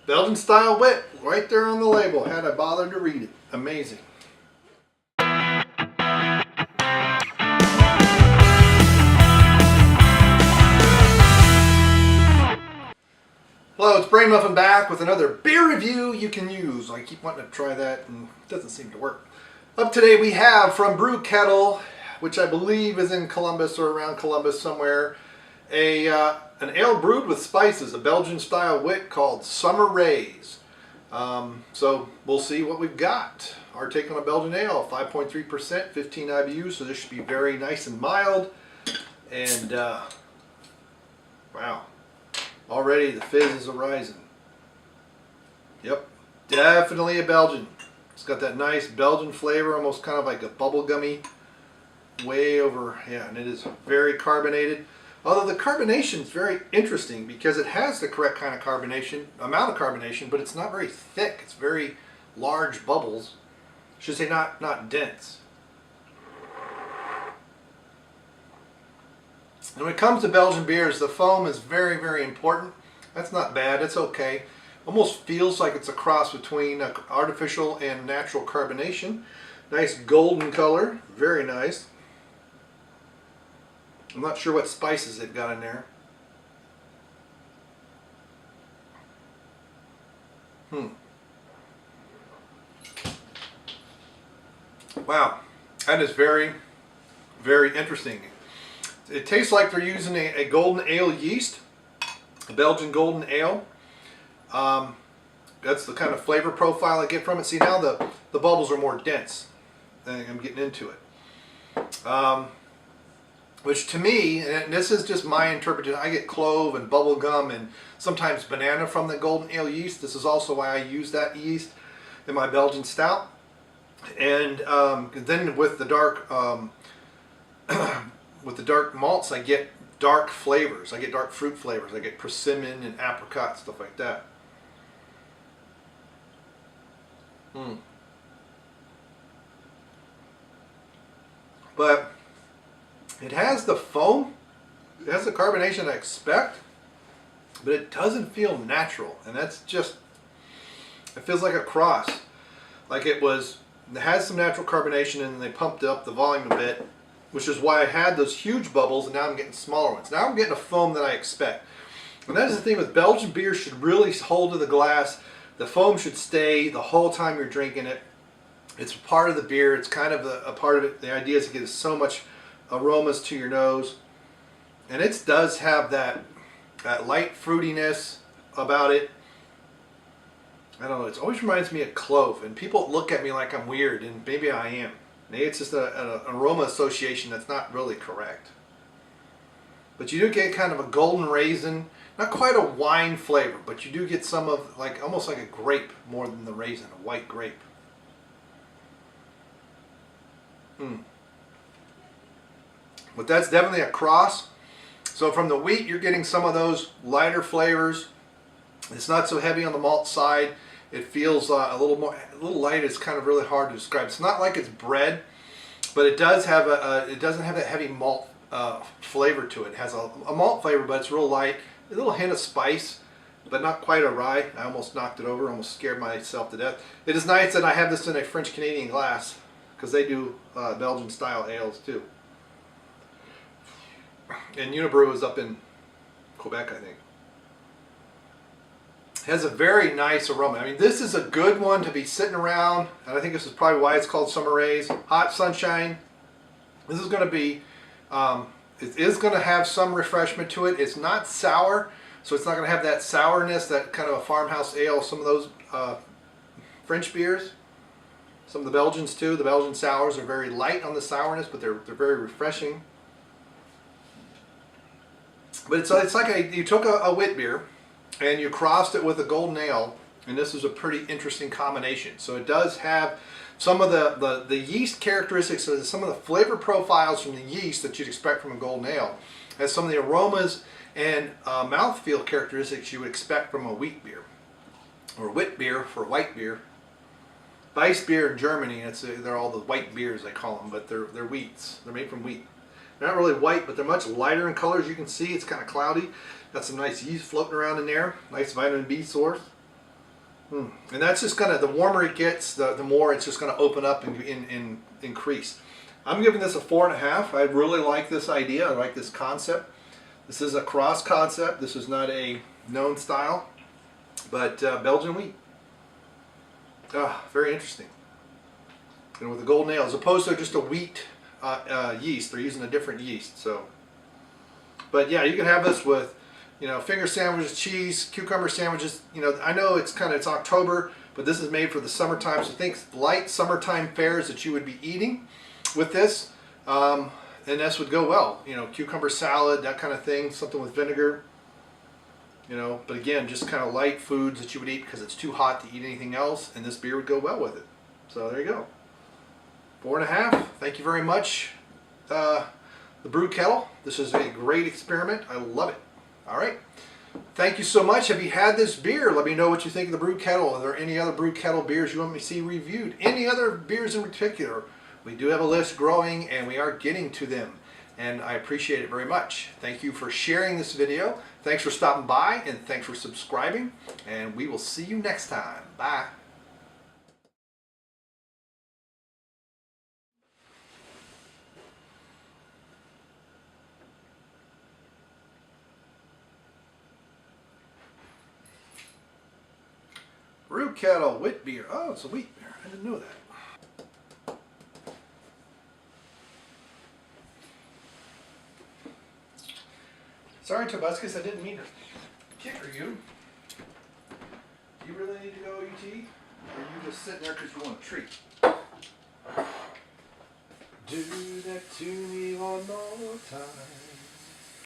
Belgian style wit, right there on the label. Had I bothered to read it. Amazing. Hello, it's Brainmuffin back with another beer review you can use. I keep wanting to try that and it doesn't seem to work. Up today we have from Brew Kettle, which I believe is in Columbus or around Columbus somewhere, an ale brewed with spices, a Belgian style wit called Summer Rays. So we'll see what we've got. Our take on a Belgian ale, 5.3%, 15 IBU, so this should be very nice and mild. And wow. Already the fizz is arising. Yep, definitely a Belgian. It's got that nice Belgian flavor, almost kind of like a bubblegummy way over, yeah, and it is very carbonated. Although the carbonation is very interesting because it has the correct kind of carbonation, amount of carbonation, but it's not very thick. It's very large bubbles. I should say not dense. And when it comes to Belgian beers, the foam is very, very important. That's not bad. It's okay. Almost feels like it's a cross between artificial and natural carbonation. Nice golden color. Very nice. I'm not sure what spices they've got in there. Wow. That is very, very interesting. It tastes like they're using a golden ale yeast, a Belgian golden ale. That's the kind of flavor profile I get from it. See, now the bubbles are more dense. I'm getting into it. Which to me, and this is just my interpretation, I get clove and bubble gum and sometimes banana from the golden ale yeast. This is also why I use that yeast in my Belgian stout. And then with the dark malts, I get dark flavors. I get dark fruit flavors. I get persimmon and apricot, stuff like that. But it has the foam, it has the carbonation I expect, but it doesn't feel natural. And that's just, it feels like a cross. Like it has some natural carbonation and they pumped up the volume a bit, which is why I had those huge bubbles and now I'm getting smaller ones. Now I'm getting a foam that I expect. And that's the thing with Belgian beer, should really hold to the glass. The foam should stay the whole time you're drinking it. It's part of the beer. It's kind of a part of it. The idea is to get so much aromas to your nose. And it does have that light fruitiness about it. I don't know, it always reminds me of clove. And people look at me like I'm weird, and maybe I am. Maybe it's just an aroma association that's not really correct. But you do get kind of a golden raisin, not quite a wine flavor, but you do get some of almost like a grape more than the raisin, a white grape. But that's definitely a cross. So from the wheat, you're getting some of those lighter flavors. It's not so heavy on the malt side. It feels a little light. It's kind of really hard to describe. It's not like it's bread, but it does have it doesn't have that heavy malt flavor to it. It has a malt flavor, but it's real light. A little hint of spice, but not quite a rye. I almost knocked it over. Almost scared myself to death. It is nice that I have this in a French Canadian glass because they do Belgian style ales too. And Unibrew is up in Quebec, I think. It has a very nice aroma. I mean, this is a good one to be sitting around, and I think this is probably why it's called Summer Rays. Hot sunshine. This is going to be, it is going to have some refreshment to it. It's not sour, so it's not going to have that sourness, that kind of a farmhouse ale. Some of those French beers, some of the Belgians too. The Belgian sours are very light on the sourness, but they're very refreshing. But it's like you took a wit beer and you crossed it with a golden ale, and this is a pretty interesting combination. So it does have some of the yeast characteristics, so some of the flavor profiles from the yeast that you'd expect from a golden ale. It has some of the aromas and mouthfeel characteristics you would expect from a wheat beer, or wit beer for white beer. Weiss beer in Germany, they're all the white beers they call them, but they're wheats. They're made from wheat. They're not really white, but they're much lighter in color, as you can see. It's kind of cloudy. Got some nice yeast floating around in there. Nice vitamin B source. And that's just gonna, the warmer it gets, the more it's just gonna open up and increase. I'm giving this a 4.5. I really like this idea. I like this concept. This is a cross concept. This is not a known style, but Belgian wheat. Very interesting. And with the golden ale, as opposed to just a wheat yeast, they're using a different yeast. So, but yeah, you can have this with, you know, finger sandwiches, cheese, cucumber sandwiches. You know, I know it's October, but this is made for the summertime. So think light summertime fares that you would be eating with this, and this would go well. You know, cucumber salad, that kind of thing, something with vinegar. You know, but again, just kind of light foods that you would eat because it's too hot to eat anything else, and this beer would go well with it. So there you go. 4.5. Thank you very much, the Brew Kettle. This is a great experiment. I love it. All right. Thank you so much. Have you had this beer? Let me know what you think of the Brew Kettle. Are there any other Brew Kettle beers you want me to see reviewed? Any other beers in particular? We do have a list growing, and we are getting to them. And I appreciate it very much. Thank you for sharing this video. Thanks for stopping by, and thanks for subscribing. And we will see you next time. Bye. Brew Kettle wheat beer. Oh, it's a wheat beer. I didn't know that. Sorry, Tobuscus, I didn't mean to kicker you. Do you really need to go, UT? Or are you just sitting there because you want a treat? Do that to me one more time.